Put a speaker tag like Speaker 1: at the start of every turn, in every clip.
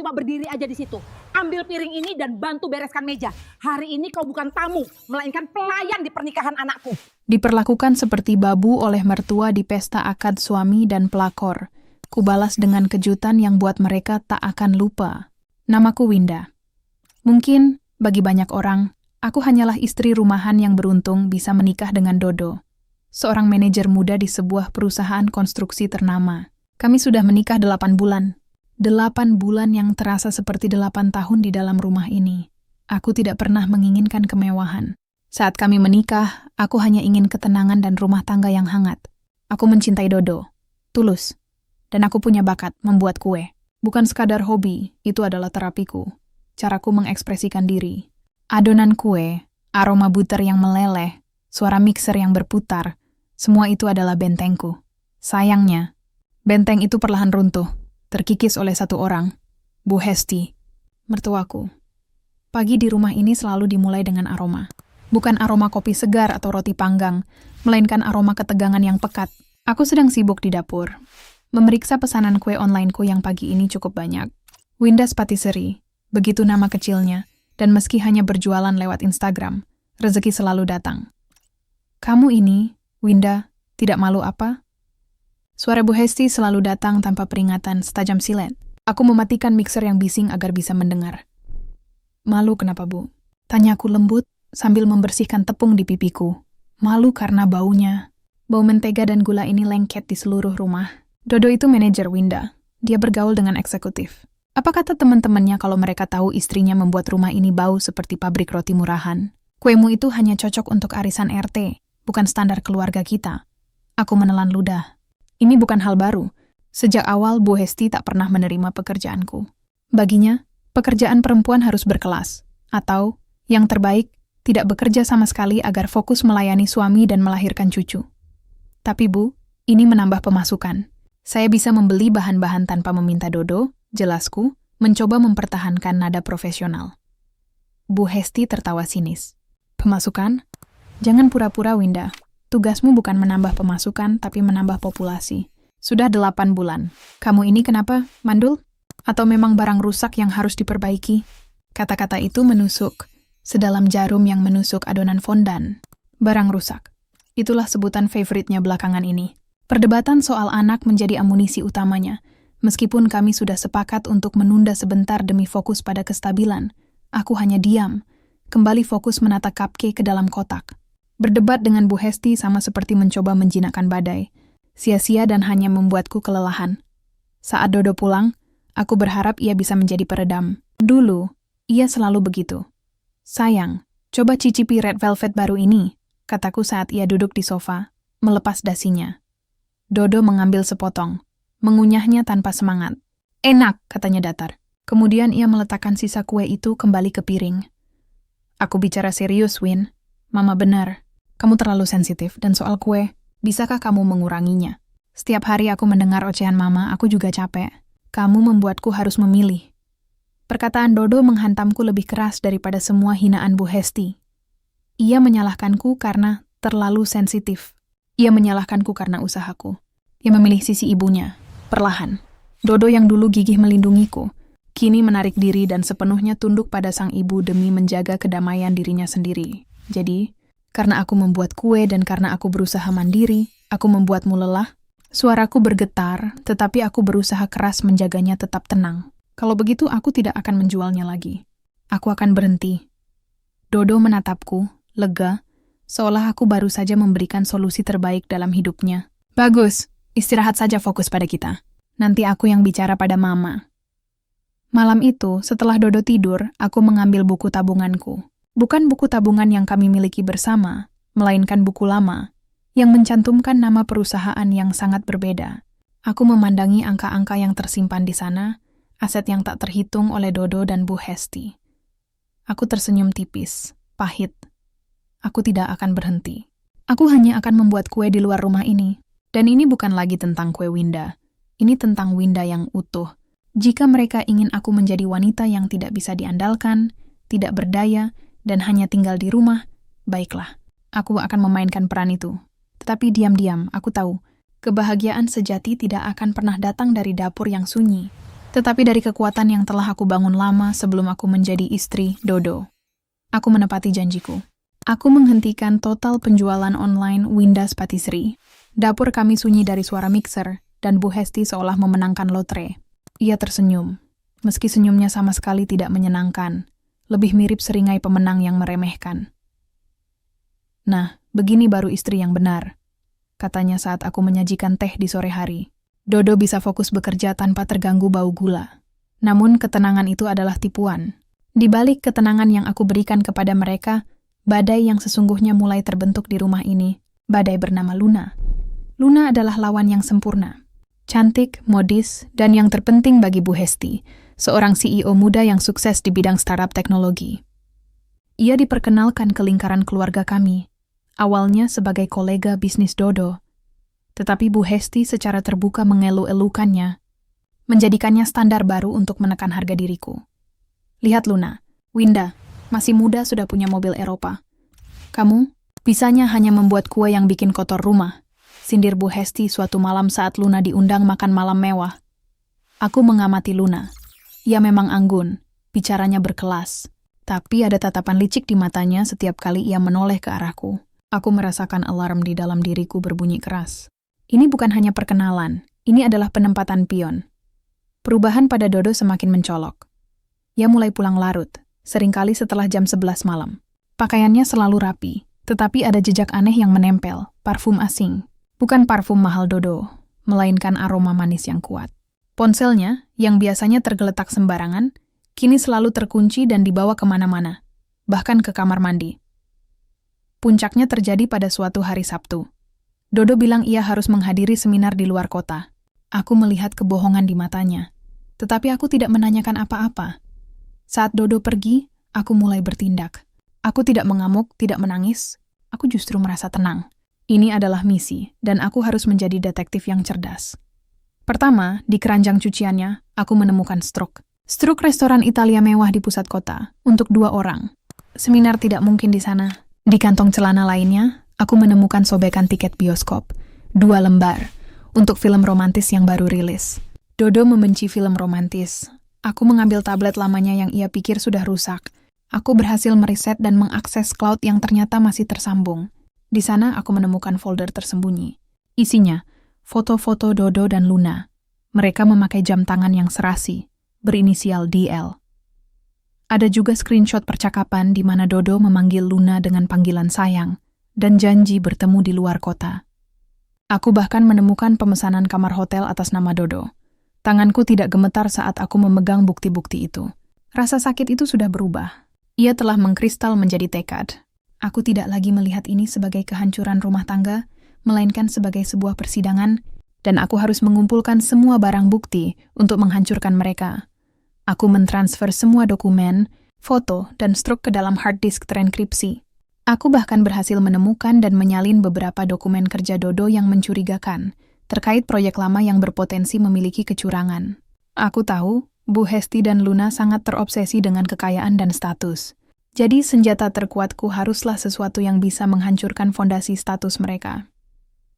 Speaker 1: cuma berdiri aja di situ. Ambil piring ini dan bantu bereskan meja. Hari ini kau bukan tamu, melainkan pelayan di pernikahan anakku.
Speaker 2: Diperlakukan seperti babu oleh mertua di pesta akad suami dan pelakor. Kubalas dengan kejutan yang buat mereka tak akan lupa. Namaku Winda. Mungkin bagi banyak orang, aku hanyalah istri rumahan yang beruntung bisa menikah dengan Dodo, seorang manajer muda di sebuah perusahaan konstruksi ternama. Kami sudah menikah 8 bulan. 8 bulan yang terasa seperti 8 tahun di dalam rumah ini. Aku tidak pernah menginginkan kemewahan. Saat kami menikah, aku hanya ingin ketenangan dan rumah tangga yang hangat. Aku mencintai Dodo, tulus. Dan aku punya bakat membuat kue. Bukan sekadar hobi, itu adalah terapiku. Caraku mengekspresikan diri. Adonan kue, aroma butter yang meleleh, suara mixer yang berputar, semua itu adalah bentengku. Sayangnya, benteng itu perlahan runtuh, terkikis oleh satu orang, Bu Hesti, mertuaku. Pagi di rumah ini selalu dimulai dengan aroma. Bukan aroma kopi segar atau roti panggang, melainkan aroma ketegangan yang pekat. Aku sedang sibuk di dapur, memeriksa pesanan kue onlineku yang pagi ini cukup banyak. Winda's Patisserie, begitu nama kecilnya, dan meski hanya berjualan lewat Instagram, rezeki selalu datang. Kamu ini, Winda, tidak malu apa? Suara Bu Hesti selalu datang tanpa peringatan setajam silet. Aku mematikan mixer yang bising agar bisa mendengar. Malu kenapa, Bu? Tanyaku lembut sambil membersihkan tepung di pipiku. Malu karena baunya. Bau mentega dan gula ini lengket di seluruh rumah. Dodo itu manajer Winda. Dia bergaul dengan eksekutif. Apa kata teman-temannya kalau mereka tahu istrinya membuat rumah ini bau seperti pabrik roti murahan? Kuemu itu hanya cocok untuk arisan RT, bukan standar keluarga kita. Aku menelan ludah. Ini bukan hal baru. Sejak awal Bu Hesti tak pernah menerima pekerjaanku. Baginya, pekerjaan perempuan harus berkelas. Atau, yang terbaik, tidak bekerja sama sekali agar fokus melayani suami dan melahirkan cucu. Tapi Bu, ini menambah pemasukan. Saya bisa membeli bahan-bahan tanpa meminta Dodo, jelasku, mencoba mempertahankan nada profesional. Bu Hesti tertawa sinis. Pemasukan? Jangan pura-pura, Winda. Tugasmu bukan menambah pemasukan, tapi menambah populasi. Sudah 8 bulan. Kamu ini kenapa, mandul? Atau memang barang rusak yang harus diperbaiki? Kata-kata itu menusuk, sedalam jarum yang menusuk adonan fondan. Barang rusak. Itulah sebutan favoritnya belakangan ini. Perdebatan soal anak menjadi amunisi utamanya. Meskipun kami sudah sepakat untuk menunda sebentar demi fokus pada kestabilan, aku hanya diam, kembali fokus menata cupcake ke dalam kotak. Berdebat dengan Bu Hesti sama seperti mencoba menjinakkan badai. Sia-sia dan hanya membuatku kelelahan. Saat Dodo pulang, aku berharap ia bisa menjadi peredam. Dulu, ia selalu begitu. Sayang, coba cicipi red velvet baru ini, kataku saat ia duduk di sofa, melepas dasinya. Dodo mengambil sepotong, mengunyahnya tanpa semangat. Enak, katanya datar. Kemudian ia meletakkan sisa kue itu kembali ke piring. Aku bicara serius, Win. Mama benar. Kamu terlalu sensitif dan soal kue, bisakah kamu menguranginya? Setiap hari aku mendengar ocehan Mama, aku juga capek. Kamu membuatku harus memilih. Perkataan Dodo menghantamku lebih keras daripada semua hinaan Bu Hesti. Ia menyalahkanku karena terlalu sensitif. Ia menyalahkanku karena usahaku. Ia memilih sisi ibunya. Perlahan, Dodo yang dulu gigih melindungiku, kini menarik diri dan sepenuhnya tunduk pada sang ibu demi menjaga kedamaian dirinya sendiri. Jadi, karena aku membuat kue dan karena aku berusaha mandiri, aku membuatmu lelah. Suaraku bergetar, tetapi aku berusaha keras menjaganya tetap tenang. Kalau begitu, aku tidak akan menjualnya lagi. Aku akan berhenti. Dodo menatapku, lega, seolah aku baru saja memberikan solusi terbaik dalam hidupnya. Bagus, istirahat saja, fokus pada kita. Nanti aku yang bicara pada Mama. Malam itu, setelah Dodo tidur, aku mengambil buku tabunganku. Bukan buku tabungan yang kami miliki bersama, melainkan buku lama, yang mencantumkan nama perusahaan yang sangat berbeda. Aku memandangi angka-angka yang tersimpan di sana, aset yang tak terhitung oleh Dodo dan Bu Hesti. Aku tersenyum tipis, pahit. Aku tidak akan berhenti. Aku hanya akan membuat kue di luar rumah ini. Dan ini bukan lagi tentang kue Winda. Ini tentang Winda yang utuh. Jika mereka ingin aku menjadi wanita yang tidak bisa diandalkan, tidak berdaya, dan hanya tinggal di rumah, baiklah. Aku akan memainkan peran itu. Tetapi diam-diam, aku tahu, kebahagiaan sejati tidak akan pernah datang dari dapur yang sunyi, Tetapi dari kekuatan yang telah aku bangun lama sebelum aku menjadi istri Dodo, aku menepati janjiku. Aku menghentikan total penjualan online Winda Patisserie. Dapur kami sunyi dari suara mixer, dan Bu Hesti seolah memenangkan lotre. Ia tersenyum, meski senyumnya sama sekali tidak menyenangkan, lebih mirip seringai pemenang yang meremehkan. Nah, begini baru istri yang benar, katanya saat aku menyajikan teh di sore hari. Dodo bisa fokus bekerja tanpa terganggu bau gula. Namun ketenangan itu adalah tipuan. Di balik ketenangan yang aku berikan kepada mereka, badai yang sesungguhnya mulai terbentuk di rumah ini, badai bernama Luna. Luna adalah lawan yang sempurna. Cantik, modis, dan yang terpenting bagi Bu Hesti, seorang CEO muda yang sukses di bidang startup teknologi. Ia diperkenalkan ke lingkaran keluarga kami, awalnya sebagai kolega bisnis Dodo. Tetapi Bu Hesti secara terbuka mengelu-elukannya, menjadikannya standar baru untuk menekan harga diriku. Lihat Luna, Winda, masih muda sudah punya mobil Eropa. Kamu, bisanya hanya membuat kue yang bikin kotor rumah, sindir Bu Hesti suatu malam saat Luna diundang makan malam mewah. Aku mengamati Luna. Ia memang anggun, bicaranya berkelas, tapi ada tatapan licik di matanya setiap kali ia menoleh ke arahku. Aku merasakan alarm di dalam diriku berbunyi keras. Ini bukan hanya perkenalan, ini adalah penempatan pion. Perubahan pada Dodo semakin mencolok. Ia mulai pulang larut, seringkali setelah jam 11 malam. Pakaiannya selalu rapi, tetapi ada jejak aneh yang menempel, parfum asing. Bukan parfum mahal Dodo, melainkan aroma manis yang kuat. Ponselnya, yang biasanya tergeletak sembarangan, kini selalu terkunci dan dibawa kemana-mana, bahkan ke kamar mandi. Puncaknya terjadi pada suatu hari Sabtu. Dodo bilang ia harus menghadiri seminar di luar kota. Aku melihat kebohongan di matanya, tetapi aku tidak menanyakan apa-apa. Saat Dodo pergi, aku mulai bertindak. Aku tidak mengamuk, tidak menangis. Aku justru merasa tenang. Ini adalah misi, dan aku harus menjadi detektif yang cerdas. Pertama, di keranjang cuciannya, aku menemukan struk. Struk restoran Italia mewah di pusat kota, untuk 2 orang. Seminar tidak mungkin di sana. Di kantong celana lainnya, aku menemukan sobekan tiket bioskop, 2 lembar, untuk film romantis yang baru rilis. Dodo membenci film romantis. Aku mengambil tablet lamanya yang ia pikir sudah rusak. Aku berhasil meriset dan mengakses cloud yang ternyata masih tersambung. Di sana aku menemukan folder tersembunyi. Isinya, foto-foto Dodo dan Luna. Mereka memakai jam tangan yang serasi, berinisial DL. Ada juga screenshot percakapan di mana Dodo memanggil Luna dengan panggilan sayang dan janji bertemu di luar kota. Aku bahkan menemukan pemesanan kamar hotel atas nama Dodo. Tanganku tidak gemetar saat aku memegang bukti-bukti itu. Rasa sakit itu sudah berubah. Ia telah mengkristal menjadi tekad. Aku tidak lagi melihat ini sebagai kehancuran rumah tangga, melainkan sebagai sebuah persidangan, dan aku harus mengumpulkan semua barang bukti untuk menghancurkan mereka. Aku mentransfer semua dokumen, foto, dan struk ke dalam hard disk terenkripsi. Aku bahkan berhasil menemukan dan menyalin beberapa dokumen kerja Dodo yang mencurigakan, terkait proyek lama yang berpotensi memiliki kecurangan. Aku tahu, Bu Hesti dan Luna sangat terobsesi dengan kekayaan dan status. Jadi senjata terkuatku haruslah sesuatu yang bisa menghancurkan fondasi status mereka.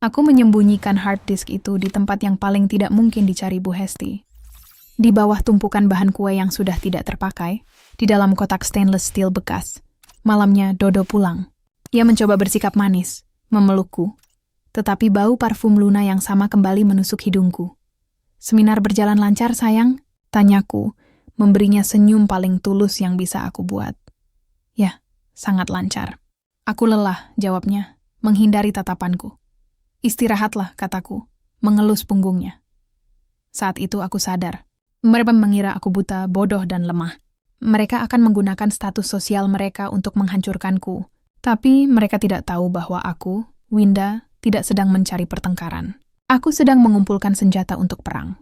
Speaker 2: Aku menyembunyikan hard disk itu di tempat yang paling tidak mungkin dicari Bu Hesti. Di bawah tumpukan bahan kue yang sudah tidak terpakai, di dalam kotak stainless steel bekas. Malamnya Dodo pulang. Ia mencoba bersikap manis, memelukku. Tetapi bau parfum Luna yang sama kembali menusuk hidungku. Seminar berjalan lancar, sayang? Tanyaku, memberinya senyum paling tulus yang bisa aku buat. Ya, sangat lancar. Aku lelah, jawabnya, menghindari tatapanku. Istirahatlah, kataku, mengelus punggungnya. Saat itu aku sadar. Mereka mengira aku buta, bodoh, dan lemah. Mereka akan menggunakan status sosial mereka untuk menghancurkanku. Tapi mereka tidak tahu bahwa aku, Winda, tidak sedang mencari pertengkaran. Aku sedang mengumpulkan senjata untuk perang.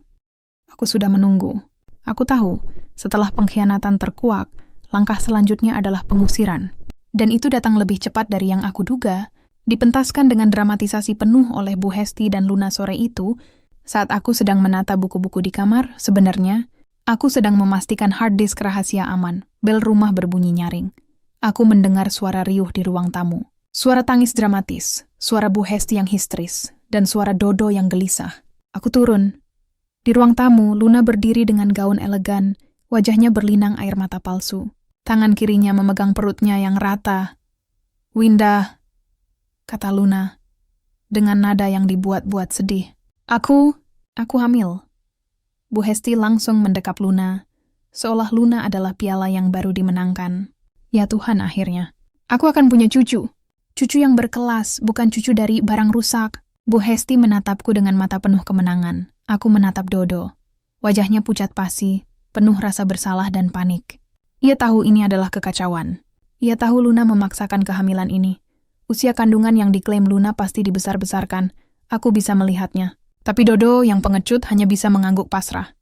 Speaker 2: Aku sudah menunggu. Aku tahu, setelah pengkhianatan terkuak, langkah selanjutnya adalah pengusiran. Dan itu datang lebih cepat dari yang aku duga. Dipentaskan dengan dramatisasi penuh oleh Bu Hesti dan Luna sore itu. Saat aku sedang menata buku-buku di kamar, sebenarnya, aku sedang memastikan hard disk rahasia aman. Bel rumah berbunyi nyaring. Aku mendengar suara riuh di ruang tamu. Suara tangis dramatis, suara Bu Hesti yang histeris, dan suara Dodo yang gelisah. Aku turun. Di ruang tamu, Luna berdiri dengan gaun elegan, wajahnya berlinang air mata palsu. Tangan kirinya memegang perutnya yang rata. "Winda," kata Luna, dengan nada yang dibuat-buat sedih. Aku hamil." Bu Hesti langsung mendekap Luna, seolah Luna adalah piala yang baru dimenangkan. Ya Tuhan, akhirnya. "Aku akan punya cucu. Cucu yang berkelas, bukan cucu dari barang rusak." Bu Hesti menatapku dengan mata penuh kemenangan. Aku menatap Dodo. Wajahnya pucat pasi, penuh rasa bersalah dan panik. Ia tahu ini adalah kekacauan. Ia tahu Luna memaksakan kehamilan ini. Usia kandungan yang diklaim Luna pasti dibesar-besarkan. Aku bisa melihatnya. Tapi Dodo yang pengecut hanya bisa mengangguk pasrah.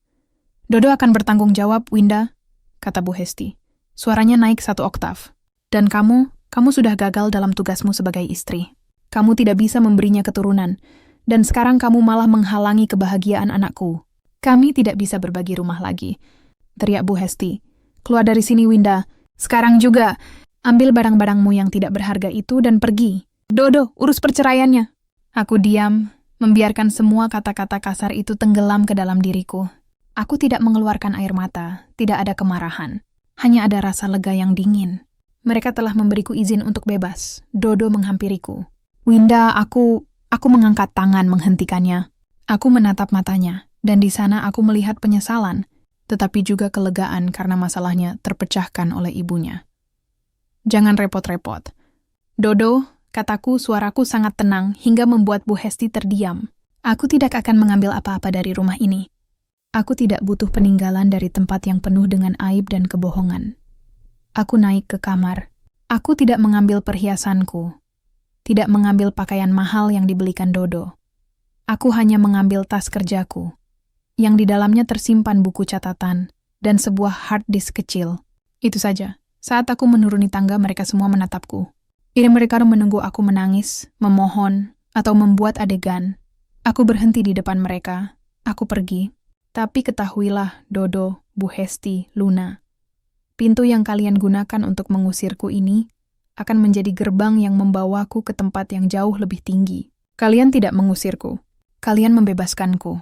Speaker 2: "Dodo akan bertanggung jawab, Winda," kata Bu Hesti. Suaranya naik 1 oktav. "Dan kamu sudah gagal dalam tugasmu sebagai istri. Kamu tidak bisa memberinya keturunan. Dan sekarang kamu malah menghalangi kebahagiaan anakku. Kami tidak bisa berbagi rumah lagi," teriak Bu Hesti. "Keluar dari sini, Winda. Sekarang juga. Ambil barang-barangmu yang tidak berharga itu dan pergi. Dodo, urus perceraiannya." Aku diam, membiarkan semua kata-kata kasar itu tenggelam ke dalam diriku. Aku tidak mengeluarkan air mata, tidak ada kemarahan. Hanya ada rasa lega yang dingin. Mereka telah memberiku izin untuk bebas. Dodo menghampiriku. "Winda, aku mengangkat tangan menghentikannya." Aku menatap matanya, dan di sana aku melihat penyesalan, tetapi juga kelegaan karena masalahnya terpecahkan oleh ibunya. "Jangan repot-repot. Dodo," kataku, suaraku sangat tenang hingga membuat Bu Hesti terdiam. "Aku tidak akan mengambil apa-apa dari rumah ini. Aku tidak butuh peninggalan dari tempat yang penuh dengan aib dan kebohongan." Aku naik ke kamar. Aku tidak mengambil perhiasanku. Tidak mengambil pakaian mahal yang dibelikan Dodo. Aku hanya mengambil tas kerjaku, yang di dalamnya tersimpan buku catatan dan sebuah hard disk kecil. Itu saja. Saat aku menuruni tangga, mereka semua menatapku. Mereka menunggu aku menangis, memohon, atau membuat adegan. Aku berhenti di depan mereka. Aku pergi. Tapi ketahuilah, Dodo, Bu Hesti, Luna. Pintu yang kalian gunakan untuk mengusirku ini akan menjadi gerbang yang membawaku ke tempat yang jauh lebih tinggi. Kalian tidak mengusirku. Kalian membebaskanku.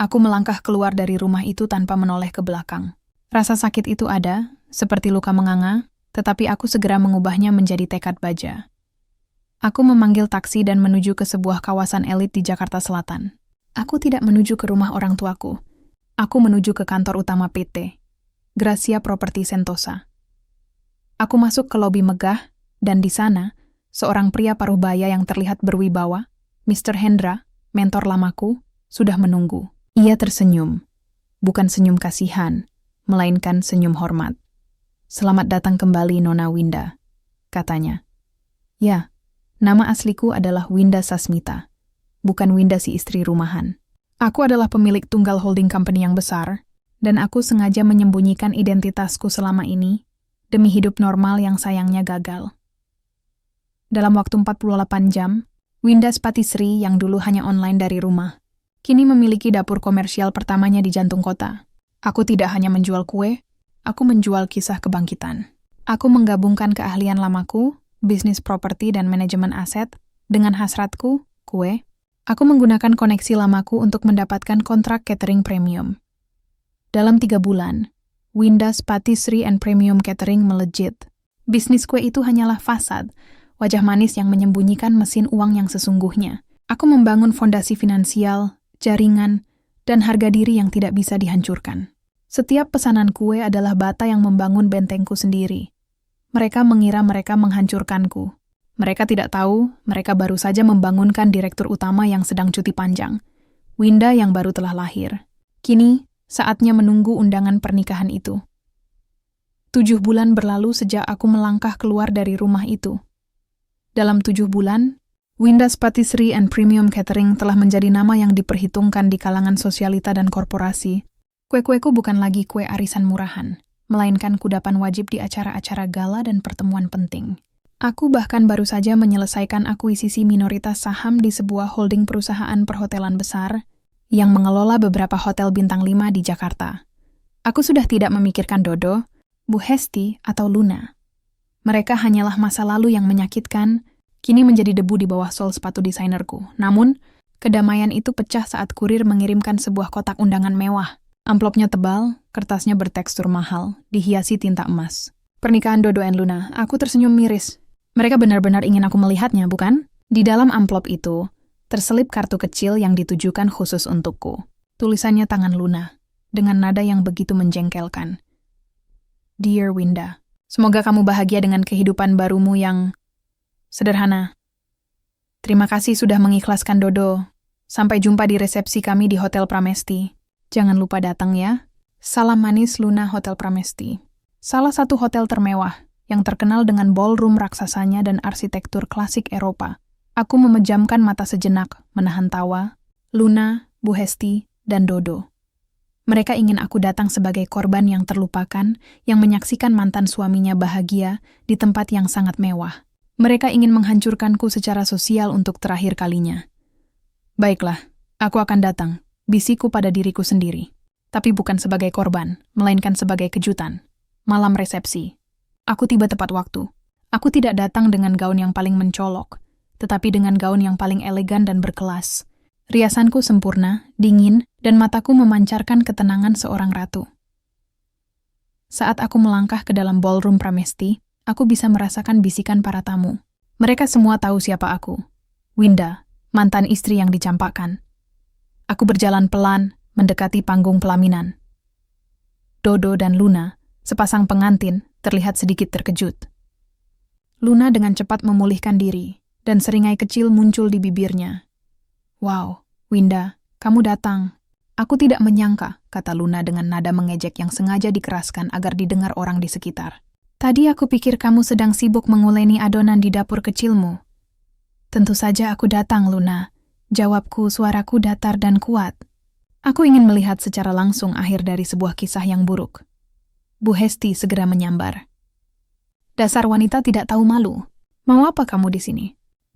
Speaker 2: Aku melangkah keluar dari rumah itu tanpa menoleh ke belakang. Rasa sakit itu ada, seperti luka menganga, tetapi aku segera mengubahnya menjadi tekad baja. Aku memanggil taksi dan menuju ke sebuah kawasan elit di Jakarta Selatan. Aku tidak menuju ke rumah orang tuaku. Aku menuju ke kantor utama PT, Gracia Property Sentosa. Aku masuk ke lobi megah, dan di sana, seorang pria paruh baya yang terlihat berwibawa, Mr. Hendra, mentor lamaku, sudah menunggu. Ia tersenyum. Bukan senyum kasihan, melainkan senyum hormat. "Selamat datang kembali, Nona Winda," katanya. "Ya, nama asliku adalah Winda Sasmita, bukan Winda si istri rumahan. Aku adalah pemilik tunggal holding company yang besar, dan aku sengaja menyembunyikan identitasku selama ini demi hidup normal yang sayangnya gagal." Dalam waktu 48 jam, Winda Patisserie yang dulu hanya online dari rumah, kini memiliki dapur komersial pertamanya di jantung kota. Aku tidak hanya menjual kue, aku menjual kisah kebangkitan. Aku menggabungkan keahlian lamaku, bisnis properti dan manajemen aset, dengan hasratku, kue. Aku menggunakan koneksi lamaku untuk mendapatkan kontrak catering premium. Dalam 3 bulan, Winda's Patisserie and Premium Catering melejit. Bisnis kue itu hanyalah fasad, wajah manis yang menyembunyikan mesin uang yang sesungguhnya. Aku membangun fondasi finansial, jaringan, dan harga diri yang tidak bisa dihancurkan. Setiap pesanan kue adalah bata yang membangun bentengku sendiri. Mereka mengira mereka menghancurkanku. Mereka tidak tahu, mereka baru saja membangunkan direktur utama yang sedang cuti panjang, Winda yang baru telah lahir. Kini, saatnya menunggu undangan pernikahan itu. 7 bulan berlalu sejak aku melangkah keluar dari rumah itu. Dalam 7 bulan, Winda's Patisserie and Premium Catering telah menjadi nama yang diperhitungkan di kalangan sosialita dan korporasi. Kue-kueku bukan lagi kue arisan murahan, melainkan kudapan wajib di acara-acara gala dan pertemuan penting. Aku bahkan baru saja menyelesaikan akuisisi minoritas saham di sebuah holding perusahaan perhotelan besar yang mengelola beberapa hotel bintang 5 di Jakarta. Aku sudah tidak memikirkan Dodo, Bu Hesti, atau Luna. Mereka hanyalah masa lalu yang menyakitkan, kini menjadi debu di bawah sol sepatu desainerku. Namun, Kedamaian itu pecah saat kurir mengirimkan sebuah kotak undangan mewah. Amplopnya tebal, kertasnya bertekstur mahal, dihiasi tinta emas. Pernikahan Dodo and Luna, aku tersenyum miris. Mereka benar-benar ingin aku melihatnya, bukan? Di dalam amplop itu, terselip kartu kecil yang ditujukan khusus untukku. Tulisannya tangan Luna, dengan nada yang begitu menjengkelkan. Dear Winda, semoga kamu bahagia dengan kehidupan barumu yang sederhana. Terima kasih sudah mengikhlaskan Dodo. Sampai jumpa di resepsi kami di Hotel Pramesti. Jangan lupa datang ya. Salam manis Luna Hotel Pramesti. Salah satu hotel termewah yang terkenal dengan ballroom raksasanya dan arsitektur klasik Eropa. Aku memejamkan mata sejenak, menahan tawa. Luna, Bu Hesti, dan Dodo. Mereka ingin aku datang sebagai korban yang terlupakan, yang menyaksikan mantan suaminya bahagia di tempat yang sangat mewah. Mereka ingin menghancurkanku secara sosial untuk terakhir kalinya. Baiklah, aku akan datang, bisikku pada diriku sendiri. Tapi bukan sebagai korban, melainkan sebagai kejutan. Malam resepsi. Aku tiba tepat waktu. Aku tidak datang dengan gaun yang paling mencolok, tetapi dengan gaun yang paling elegan dan berkelas. Riasanku sempurna, dingin, dan mataku memancarkan ketenangan seorang ratu. Saat aku melangkah ke dalam ballroom Pramesti, aku bisa merasakan bisikan para tamu. Mereka semua tahu siapa aku. Winda, mantan istri yang dicampakkan. Aku berjalan pelan, mendekati panggung pelaminan. Dodo dan Luna, sepasang pengantin, terlihat sedikit terkejut. Luna dengan cepat memulihkan diri, dan seringai kecil muncul di bibirnya. Wow, Winda, kamu datang. Aku tidak menyangka, kata Luna dengan nada mengejek yang sengaja dikeraskan agar didengar orang di sekitar. Tadi aku pikir kamu sedang sibuk menguleni adonan di dapur kecilmu. Tentu saja aku datang, Luna. Jawabku, suaraku datar dan kuat. Aku ingin melihat secara langsung akhir dari sebuah kisah yang buruk. Bu Hesti segera menyambar. Dasar wanita tidak tahu malu. Mau apa kamu di sini?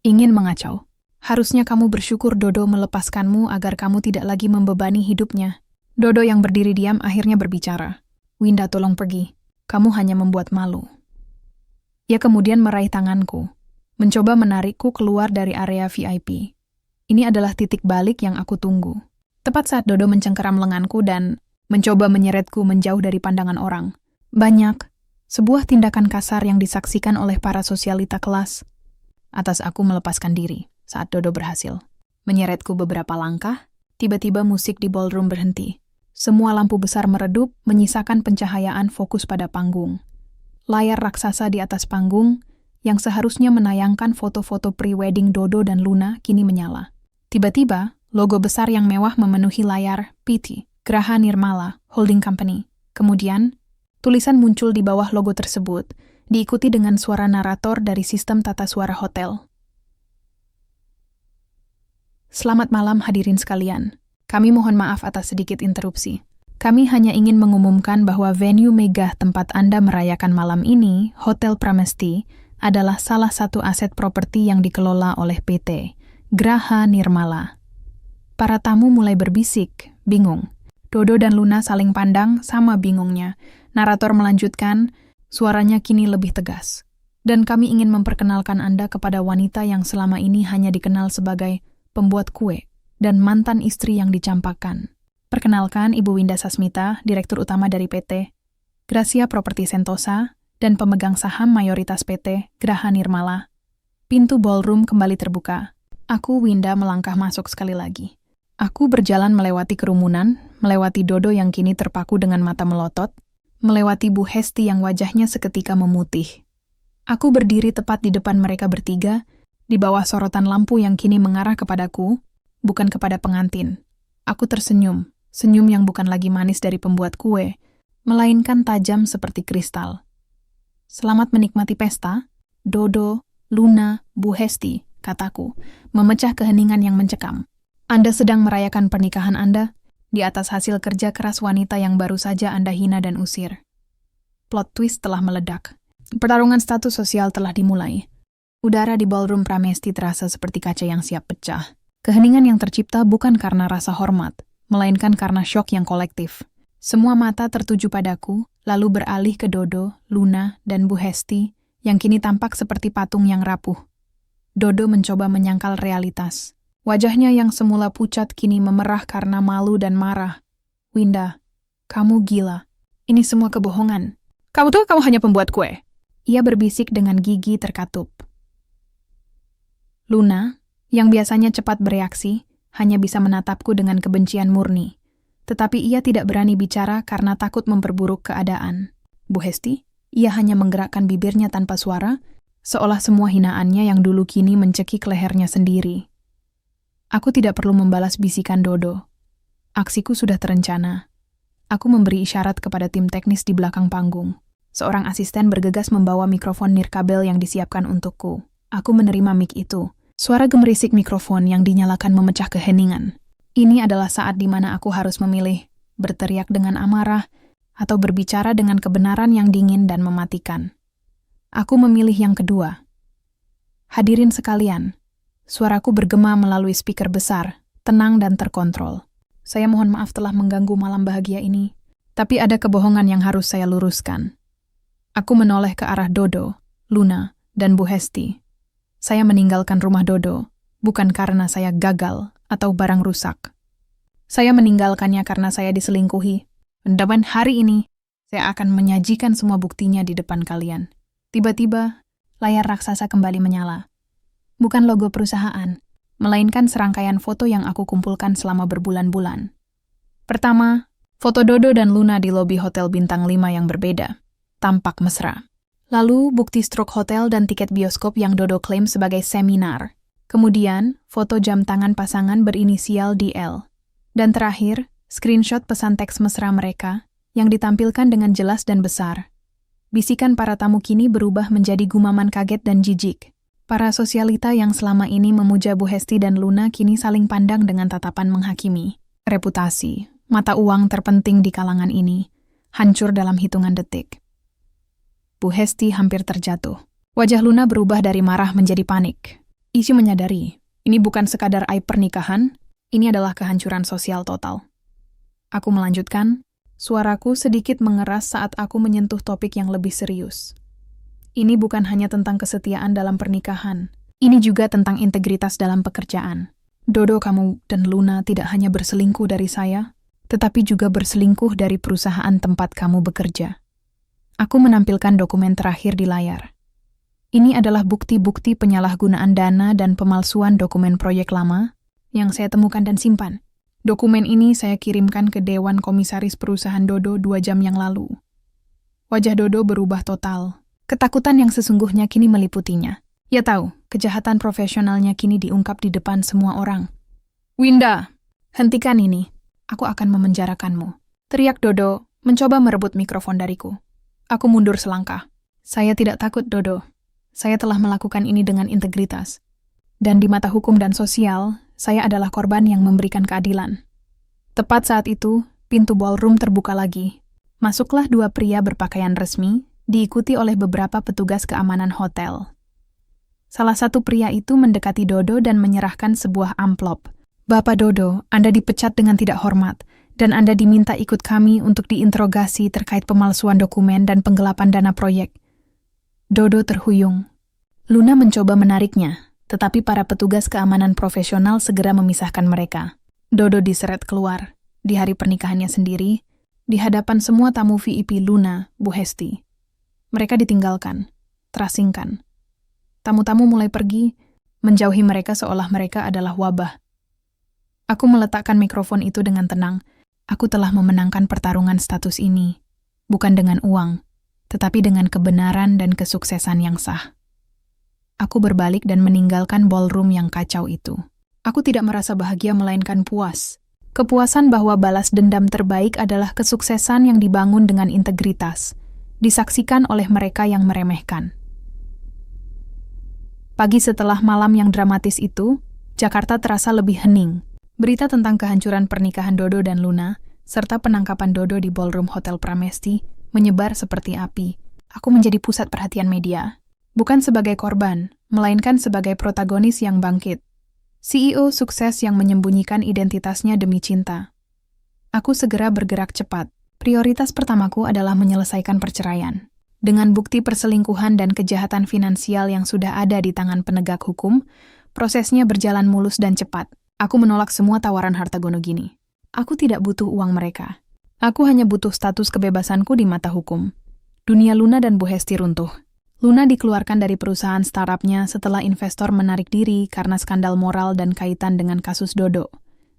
Speaker 2: Ingin mengacau. Harusnya kamu bersyukur Dodo melepaskanmu agar kamu tidak lagi membebani hidupnya. Dodo yang berdiri diam akhirnya berbicara. Winda, tolong pergi. Kamu hanya membuat malu. Ia kemudian meraih tanganku, mencoba menarikku keluar dari area VIP. Ini adalah titik balik yang aku tunggu. Tepat saat Dodo mencengkeram lenganku dan mencoba menyeretku menjauh dari pandangan orang. Banyak, sebuah tindakan kasar yang disaksikan oleh para sosialita kelas. Atas aku melepaskan diri saat Dodo berhasil menyeretku beberapa langkah, tiba-tiba musik di ballroom berhenti. Semua lampu besar meredup, menyisakan pencahayaan fokus pada panggung. Layar raksasa di atas panggung, yang seharusnya menayangkan foto-foto pre-wedding Dodo dan Luna, kini menyala. Tiba-tiba, logo besar yang mewah memenuhi layar PT, Graha Nirmala Holding Company. Kemudian, tulisan muncul di bawah logo tersebut, diikuti dengan suara narator dari sistem tata suara hotel. Selamat malam hadirin sekalian. Kami mohon maaf atas sedikit interupsi. Kami hanya ingin mengumumkan bahwa venue megah tempat Anda merayakan malam ini, Hotel Pramesti, adalah salah satu aset properti yang dikelola oleh PT, Graha Nirmala. Para tamu mulai berbisik, bingung. Dodo dan Luna saling pandang, sama bingungnya. Narator melanjutkan, suaranya kini lebih tegas. Dan kami ingin memperkenalkan Anda kepada wanita yang selama ini hanya dikenal sebagai pembuat kue dan mantan istri yang dicampakkan. Perkenalkan Ibu Winda Sasmita, Direktur Utama dari PT Gracia Property Sentosa dan pemegang saham mayoritas PT Graha Nirmala. Pintu ballroom kembali terbuka. Aku, Winda, melangkah masuk sekali lagi. Aku berjalan melewati kerumunan, melewati Dodo yang kini terpaku dengan mata melotot, melewati Bu Hesti yang wajahnya seketika memutih. Aku berdiri tepat di depan mereka bertiga, di bawah sorotan lampu yang kini mengarah kepadaku, bukan kepada pengantin. Aku tersenyum, senyum yang bukan lagi manis dari pembuat kue, melainkan tajam seperti kristal. Selamat menikmati pesta, Dodo, Luna, Bu Hesti, kataku, memecah keheningan yang mencekam. Anda sedang merayakan pernikahan Anda di atas hasil kerja keras wanita yang baru saja Anda hina dan usir. Plot twist telah meledak. Pertarungan status sosial telah dimulai. Udara di ballroom Pramesti terasa seperti kaca yang siap pecah. Keheningan yang tercipta bukan karena rasa hormat, melainkan karena syok yang kolektif. Semua mata tertuju padaku, lalu beralih ke Dodo, Luna, dan Bu Hesti, yang kini tampak seperti patung yang rapuh. Dodo mencoba menyangkal realitas. Wajahnya yang semula pucat kini memerah karena malu dan marah. Winda, kamu gila. Ini semua kebohongan. Kamu tuh hanya pembuat kue. Ia berbisik dengan gigi terkatup. Luna, yang biasanya cepat bereaksi, hanya bisa menatapku dengan kebencian murni. Tetapi ia tidak berani bicara karena takut memperburuk keadaan. Bu Hesti, ia hanya menggerakkan bibirnya tanpa suara, seolah semua hinaannya yang dulu kini mencekik lehernya sendiri. Aku tidak perlu membalas bisikan Dodo. Aksiku sudah terencana. Aku memberi isyarat kepada tim teknis di belakang panggung. Seorang asisten bergegas membawa mikrofon nirkabel yang disiapkan untukku. Aku menerima mic itu. Suara gemerisik mikrofon yang dinyalakan memecah keheningan. Ini adalah saat di mana aku harus memilih, berteriak dengan amarah, atau berbicara dengan kebenaran yang dingin dan mematikan. Aku memilih yang kedua. Hadirin sekalian, suaraku bergema melalui speaker besar, tenang dan terkontrol. Saya mohon maaf telah mengganggu malam bahagia ini, tapi ada kebohongan yang harus saya luruskan. Aku menoleh ke arah Dodo, Luna, dan Bu Hesti. Saya meninggalkan rumah Dodo, bukan karena saya gagal atau barang rusak. Saya meninggalkannya karena saya diselingkuhi. Dan hari ini, saya akan menyajikan semua buktinya di depan kalian. Tiba-tiba, layar raksasa kembali menyala. Bukan logo perusahaan, melainkan serangkaian foto yang aku kumpulkan selama berbulan-bulan. Pertama, foto Dodo dan Luna di lobi hotel bintang 5 yang berbeda. Tampak mesra. Lalu, bukti struk hotel dan tiket bioskop yang Dodo klaim sebagai seminar. Kemudian, foto jam tangan pasangan berinisial DL. Dan terakhir, screenshot pesan teks mesra mereka yang ditampilkan dengan jelas dan besar. Bisikan para tamu kini berubah menjadi gumaman kaget dan jijik. Para sosialita yang selama ini memuja Bu Hesti dan Luna kini saling pandang dengan tatapan menghakimi. Reputasi, mata uang terpenting di kalangan ini, hancur dalam hitungan detik. Bu Hesti hampir terjatuh. Wajah Luna berubah dari marah menjadi panik. Isi menyadari, ini bukan sekadar aib pernikahan, ini adalah kehancuran sosial total. Aku melanjutkan, suaraku sedikit mengeras saat aku menyentuh topik yang lebih serius. Ini bukan hanya tentang kesetiaan dalam pernikahan, ini juga tentang integritas dalam pekerjaan. Dodo, kamu dan Luna tidak hanya berselingkuh dari saya, tetapi juga berselingkuh dari perusahaan tempat kamu bekerja. Aku menampilkan dokumen terakhir di layar. Ini adalah bukti-bukti penyalahgunaan dana dan pemalsuan dokumen proyek lama yang saya temukan dan simpan. Dokumen ini saya kirimkan ke Dewan Komisaris Perusahaan Dodo 2 jam yang lalu. Wajah Dodo berubah total. Ketakutan yang sesungguhnya kini meliputinya. Ia tahu, kejahatan profesionalnya kini diungkap di depan semua orang. Winda, hentikan ini. Aku akan memenjarakanmu. Teriak Dodo, mencoba merebut mikrofon dariku. Aku mundur selangkah. Saya tidak takut, Dodo. Saya telah melakukan ini dengan integritas. Dan di mata hukum dan sosial, saya adalah korban yang memberikan keadilan. Tepat saat itu, pintu ballroom terbuka lagi. Masuklah 2 pria berpakaian resmi, diikuti oleh beberapa petugas keamanan hotel. Salah satu pria itu mendekati Dodo dan menyerahkan sebuah amplop. Bapak Dodo, Anda dipecat dengan tidak hormat, dan Anda diminta ikut kami untuk diinterogasi terkait pemalsuan dokumen dan penggelapan dana proyek. Dodo terhuyung. Luna mencoba menariknya, tetapi para petugas keamanan profesional segera memisahkan mereka. Dodo diseret keluar, di hari pernikahannya sendiri, di hadapan semua tamu VIP Luna, Bu Hesti. Mereka ditinggalkan, terasingkan. Tamu-tamu mulai pergi, menjauhi mereka seolah mereka adalah wabah. Aku meletakkan mikrofon itu dengan tenang. Aku telah memenangkan pertarungan status ini, bukan dengan uang, tetapi dengan kebenaran dan kesuksesan yang sah. Aku berbalik dan meninggalkan ballroom yang kacau itu. Aku tidak merasa bahagia melainkan puas. Kepuasan bahwa balas dendam terbaik adalah kesuksesan yang dibangun dengan integritas, disaksikan oleh mereka yang meremehkan. Pagi setelah malam yang dramatis itu, Jakarta terasa lebih hening. Berita tentang kehancuran pernikahan Dodo dan Luna, serta penangkapan Dodo di ballroom Hotel Pramesti, menyebar seperti api. Aku menjadi pusat perhatian media. Bukan sebagai korban, melainkan sebagai protagonis yang bangkit. CEO sukses yang menyembunyikan identitasnya demi cinta. Aku segera bergerak cepat. Prioritas pertamaku adalah menyelesaikan perceraian. Dengan bukti perselingkuhan dan kejahatan finansial yang sudah ada di tangan penegak hukum, Prosesnya berjalan mulus dan cepat. Aku menolak semua tawaran harta gono gini. Aku tidak butuh uang mereka. Aku hanya butuh status kebebasanku di mata hukum. Dunia Luna dan Bu Hesti runtuh. Luna dikeluarkan dari perusahaan startupnya setelah investor menarik diri karena skandal moral dan kaitan dengan kasus Dodo.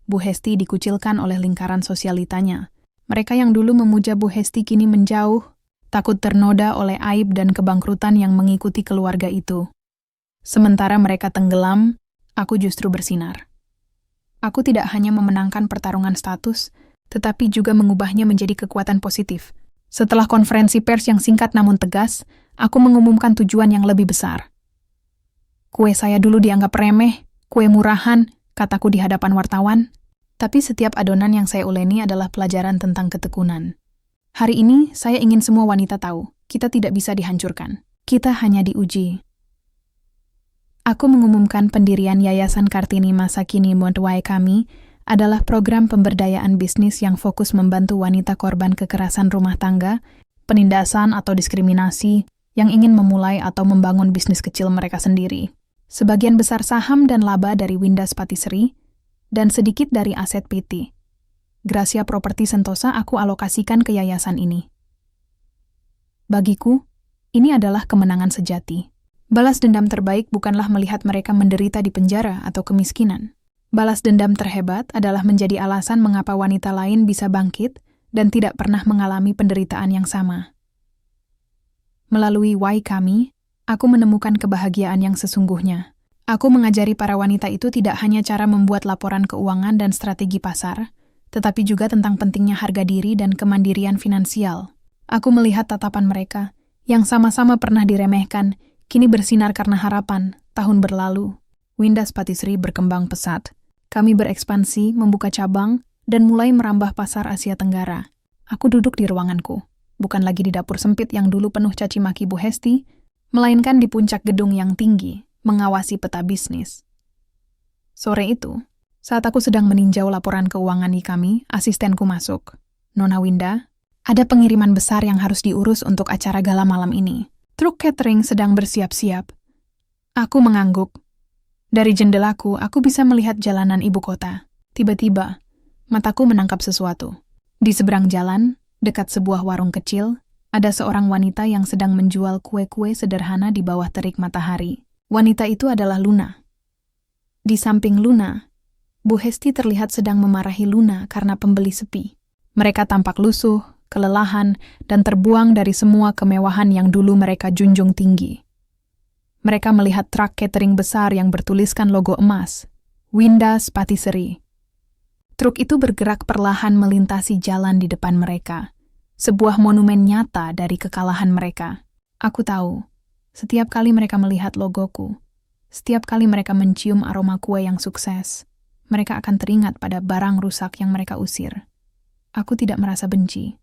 Speaker 2: Bu Hesti dikucilkan oleh lingkaran sosialitanya. Mereka yang dulu memuja Bu Hesti kini menjauh, takut ternoda oleh aib dan kebangkrutan yang mengikuti keluarga itu. Sementara mereka tenggelam, aku justru bersinar. Aku tidak hanya memenangkan pertarungan status, tetapi juga mengubahnya menjadi kekuatan positif. Setelah konferensi pers yang singkat namun tegas, aku mengumumkan tujuan yang lebih besar. Kue saya dulu dianggap remeh, kue murahan, kataku di hadapan wartawan. Tapi setiap adonan yang saya uleni adalah pelajaran tentang ketekunan. Hari ini, saya ingin semua wanita tahu, kita tidak bisa dihancurkan. Kita hanya diuji. Aku mengumumkan pendirian Yayasan Kartini Masa Kini Mondwai kami adalah program pemberdayaan bisnis yang fokus membantu wanita korban kekerasan rumah tangga, penindasan atau diskriminasi yang ingin memulai atau membangun bisnis kecil mereka sendiri. Sebagian besar saham dan laba dari Winda Spatiseri dan sedikit dari aset PT Gracia Properti Sentosa aku alokasikan ke yayasan ini. Bagiku, ini adalah kemenangan sejati. Balas dendam terbaik bukanlah melihat mereka menderita di penjara atau kemiskinan. Balas dendam terhebat adalah menjadi alasan mengapa wanita lain bisa bangkit dan tidak pernah mengalami penderitaan yang sama. Melalui Y kami, aku menemukan kebahagiaan yang sesungguhnya. Aku mengajari para wanita itu tidak hanya cara membuat laporan keuangan dan strategi pasar, tetapi juga tentang pentingnya harga diri dan kemandirian finansial. Aku melihat tatapan mereka, yang sama-sama pernah diremehkan, kini bersinar karena harapan. Tahun berlalu, Winda Spatiseri berkembang pesat. Kami berekspansi, membuka cabang, dan mulai merambah pasar Asia Tenggara. Aku duduk di ruanganku, bukan lagi di dapur sempit yang dulu penuh caci maki Bu Hesti, melainkan di puncak gedung yang tinggi, mengawasi peta bisnis. Sore itu, saat aku sedang meninjau laporan keuangan di kami, asistenku masuk. Nona Winda, ada pengiriman besar yang harus diurus untuk acara gala malam ini. Truk catering sedang bersiap-siap. Aku mengangguk. Dari jendelaku, aku bisa melihat jalanan ibu kota. Tiba-tiba, mataku menangkap sesuatu. Di seberang jalan, dekat sebuah warung kecil, ada seorang wanita yang sedang menjual kue-kue sederhana di bawah terik matahari. Wanita itu adalah Luna. Di samping Luna, Bu Hesti terlihat sedang memarahi Luna karena pembeli sepi. Mereka tampak lusuh, kelelahan, dan terbuang dari semua kemewahan yang dulu mereka junjung tinggi. Mereka melihat truk catering besar yang bertuliskan logo emas, Winda Spatiseri. Truk itu bergerak perlahan melintasi jalan di depan mereka, sebuah monumen nyata dari kekalahan mereka. Aku tahu, setiap kali mereka melihat logoku, setiap kali mereka mencium aroma kue yang sukses, mereka akan teringat pada barang rusak yang mereka usir. Aku tidak merasa benci.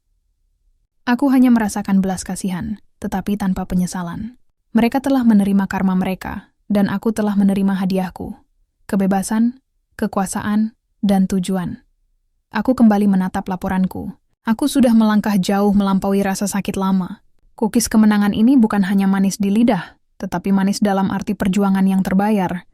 Speaker 2: Aku hanya merasakan belas kasihan, tetapi tanpa penyesalan. Mereka telah menerima karma mereka, dan aku telah menerima hadiahku. Kebebasan, kekuasaan, dan tujuan. Aku kembali menatap laporanku. Aku sudah melangkah jauh melampaui rasa sakit lama. Kukis kemenangan ini bukan hanya manis di lidah, tetapi manis dalam arti perjuangan yang terbayar.